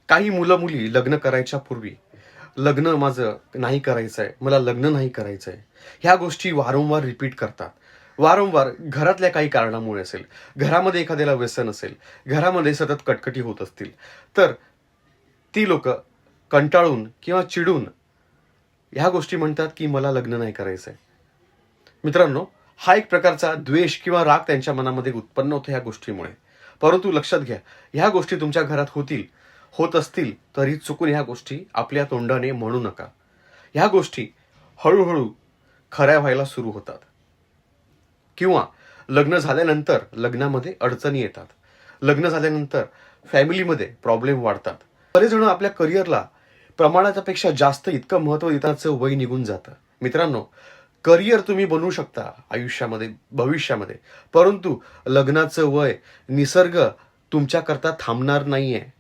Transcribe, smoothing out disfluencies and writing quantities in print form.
काही मुलं मुली लग्न करायच्या पूर्वी लग्न माझं नाही करायचंय, मला लग्न नाही करायचंय, ह्या गोष्टी वारंवार रिपीट करतात. वारंवार घरातल्या काही कारणामुळे असेल, घरामध्ये एखाद्याला व्यसन असेल, घरामध्ये सतत कटकटी होत असतील, तर ती लोक कंटाळून किंवा चिडून ह्या गोष्टी म्हणतात की मला लग्न नाही करायचंय. मित्रांनो, हा एक प्रकारचा द्वेष किंवा राग त्यांच्या मनामध्ये उत्पन्न होतो ह्या गोष्टीमुळे. परंतु लक्षात घ्या, ह्या गोष्टी तुमच्या घरात होत असतील तरी चुकून ह्या गोष्टी आपल्या तोंडाने म्हणू नका. ह्या गोष्टी हळूहळू खऱ्या व्हायला सुरू होतात किंवा लग्न झाल्यानंतर लग्नामध्ये अडचणी येतात. लग्न झाल्यानंतर फॅमिलीमध्ये प्रॉब्लेम वाढतात. बरेच जण आपल्या करिअरला प्रमाणापेक्षा जास्त इतकं महत्त्व देण्याचं वय निघून जातं. मित्रांनो, करिअर तुम्ही बनवू शकता आयुष्यामध्ये, भविष्यामध्ये, परंतु लग्नाचं वय निसर्ग तुमच्याकरता थांबणार नाहीये.